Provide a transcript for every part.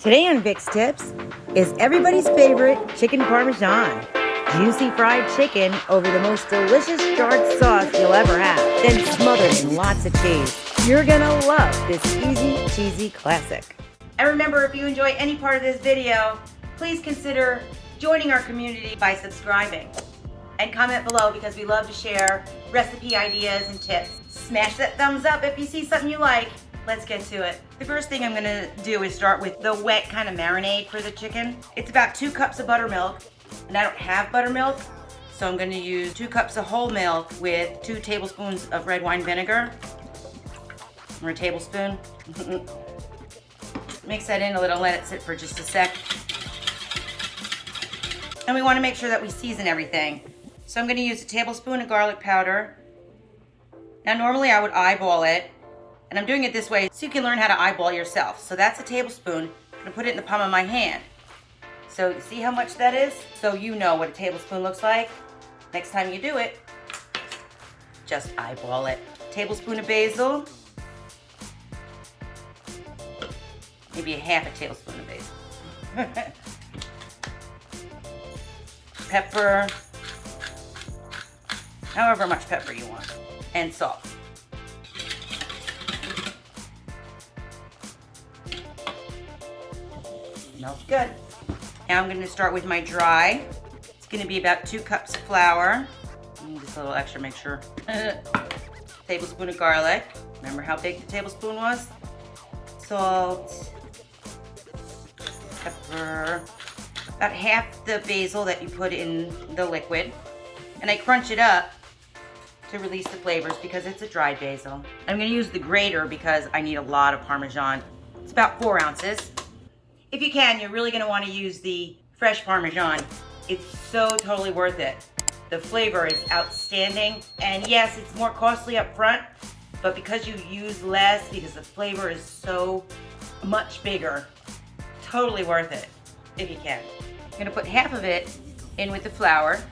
Today on Vic's Tips is everybody's favorite chicken Parmesan. Juicy fried chicken over the most delicious jarred sauce you'll ever have, then smothered in lots of cheese. You're gonna love this easy, cheesy classic. And remember, if you enjoy any part of this video, please consider joining our community by subscribing. And comment below because we love to share recipe ideas and tips. Smash that thumbs up if you see something you like. Let's get to it. The first thing I'm gonna do is start with the wet kind of marinade for the chicken. It's about 2 cups of buttermilk, and I don't have buttermilk, so I'm gonna use 2 cups of whole milk with 2 tablespoons of red wine vinegar, or a tablespoon. Mix that in a little, let it sit for just a sec. And we wanna make sure that we season everything. So I'm gonna use a tablespoon of garlic powder. Now normally I would eyeball it, and I'm doing it this way so you can learn how to eyeball yourself. So that's a tablespoon. I'm gonna put it in the palm of my hand. So see how much that is? So you know what a tablespoon looks like. Next time you do it, just eyeball it. Tablespoon of basil. Maybe a half a tablespoon of basil. Pepper. However much pepper you want. And salt. Smells good. Now I'm going to start with my dry. It's going to be about 2 cups of flour. Just a little extra, make sure. Tablespoon of garlic. Remember how big the tablespoon was? Salt. Pepper. About half the basil that you put in the liquid. And I crunch it up to release the flavors because it's a dried basil. I'm going to use the grater because I need a lot of Parmesan. It's about 4 ounces. If you can, you're really gonna wanna use the fresh Parmesan. It's so totally worth it. The flavor is outstanding. And yes, it's more costly up front, but because you use less, because the flavor is so much bigger, totally worth it, if you can. I'm gonna put half of it in with the flour,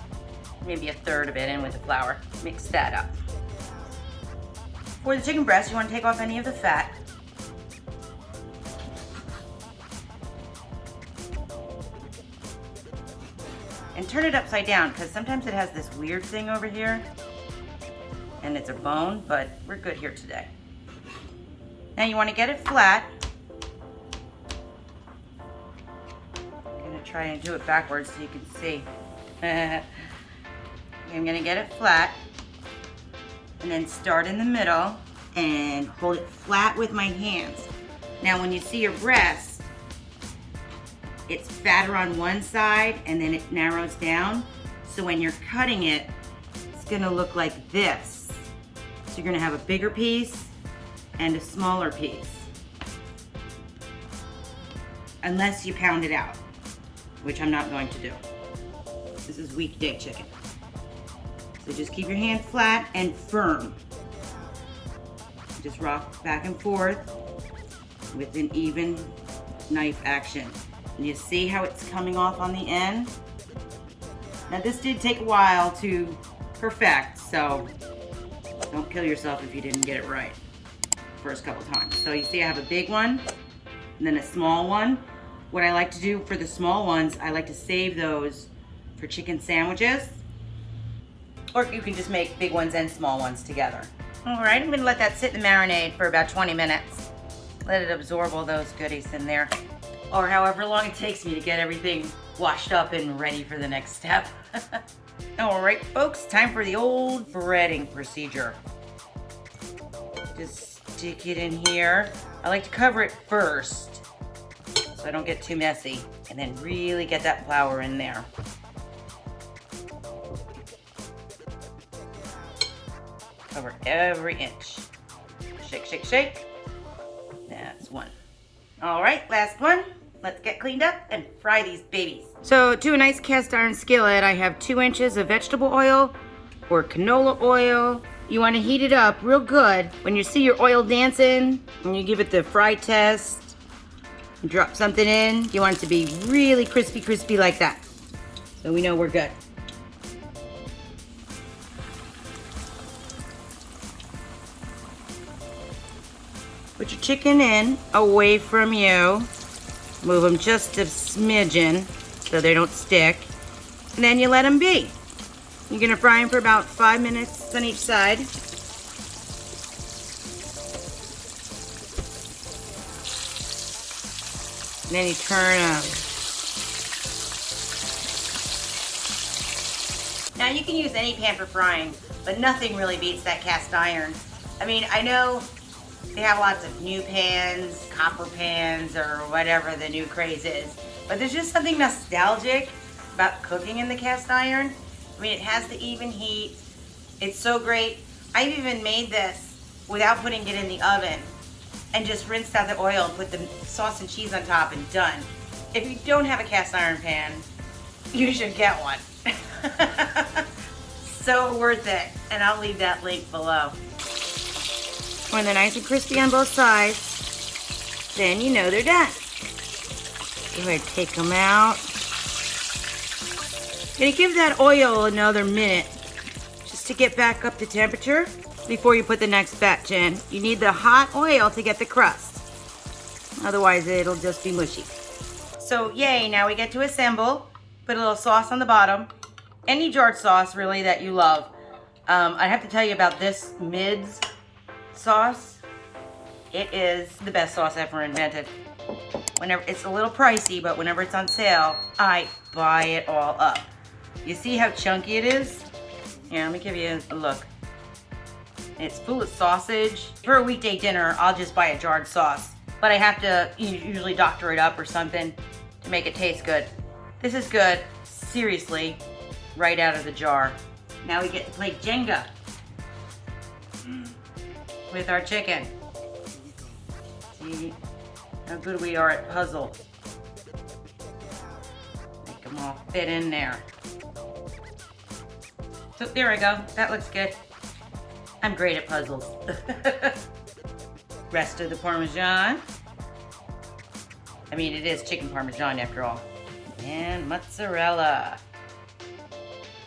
maybe a third of it in with the flour. Mix that up. For the chicken breast, you wanna take off any of the fat. And turn it upside down because sometimes it has this weird thing over here and it's a bone, but we're good here today. Now you want to get it flat. I'm going to try and do it backwards so you can see. I'm going to get it flat and then start in the middle and hold it flat with my hands. Now when you see your breast, it's fatter on one side and then it narrows down. So when you're cutting it, it's gonna look like this. So you're gonna have a bigger piece and a smaller piece. Unless you pound it out, which I'm not going to do. This is weekday chicken. So just keep your hand flat and firm. Just rock back and forth with an even knife action. And you see how it's coming off on the end? Now this did take a while to perfect, so don't kill yourself if you didn't get it right first couple times. So you see I have a big one and then a small one. What I like to do for the small ones, I like to save those for chicken sandwiches. Or you can just make big ones and small ones together. All right, I'm gonna let that sit in the marinade for about 20 minutes. Let it absorb all those goodies in there. Or however long it takes me to get everything washed up and ready for the next step. All right, folks, time for the old breading procedure. Just stick it in here. I like to cover it first so I don't get too messy, and then really get that flour in there. Cover every inch. Shake, shake, shake. That's one. All right, last one. Let's get cleaned up and fry these babies. So to a nice cast iron skillet, I have 2 inches of vegetable oil or canola oil. You want to heat it up real good. When you see your oil dancing and you give it the fry test, and drop something in, you want it to be really crispy, crispy like that. So we know we're good. Put your chicken in away from you. Move them just a smidgen so they don't stick. And then you let them be. You're gonna fry them for about 5 minutes on each side. And then you turn them. Now you can use any pan for frying, but nothing really beats that cast iron. I mean, I know they have lots of new pans, copper pans, or whatever the new craze is, but there's just something nostalgic about cooking in the cast iron. I mean, it has the even heat. It's so great. I've even made this without putting it in the oven and just rinsed out the oil, put the sauce and cheese on top, and done. If you don't have a cast iron pan, you should get one. So worth it, and I'll leave that link below. When they're nice and crispy on both sides, then you know they're done. Go ahead, take them out. Gonna give that oil another minute just to get back up to temperature before you put the next batch in. You need the hot oil to get the crust. Otherwise it'll just be mushy. So yay, now we get to assemble. Put a little sauce on the bottom. Any jarred sauce really that you love. I have to tell you about this Mids sauce. It is the best sauce ever invented. Whenever it's a little pricey, but whenever it's on sale, I buy it all up. You see how chunky it is? Here, let me give you a look. It's full of sausage. For a weekday dinner, I'll just buy a jarred sauce, but I have to usually doctor it up or something to make it taste good. This is good, seriously, right out of the jar. Now we get to play Jenga with our chicken. See how good we are at puzzle. Make them all fit in there. So there we go, that looks good. I'm great at puzzles. Rest of the Parmesan. I mean, it is chicken Parmesan after all. And mozzarella.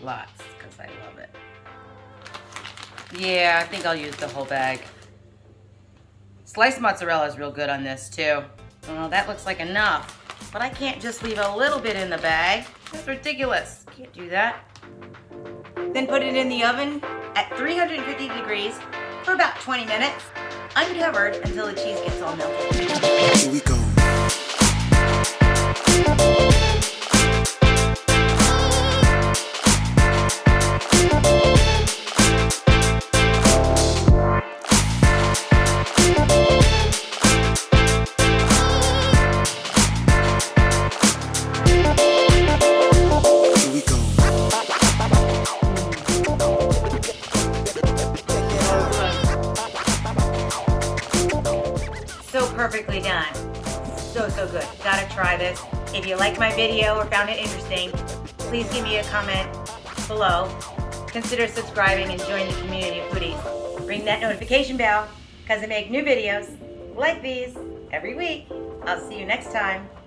Lots, because I love it. Yeah, I think I'll use the whole bag. Sliced mozzarella is real good on this too. Well, that looks like enough, but I can't just leave a little bit in the bag. That's ridiculous. Can't do that. Then put it in the oven at 350 degrees for about 20 minutes, uncovered until the cheese gets all melted. Here we go. Perfectly done. So good. Gotta try this. If you liked my video or found it interesting, please give me a comment below. Consider subscribing and join the community of foodies. Ring that notification bell because I make new videos like these every week. I'll see you next time.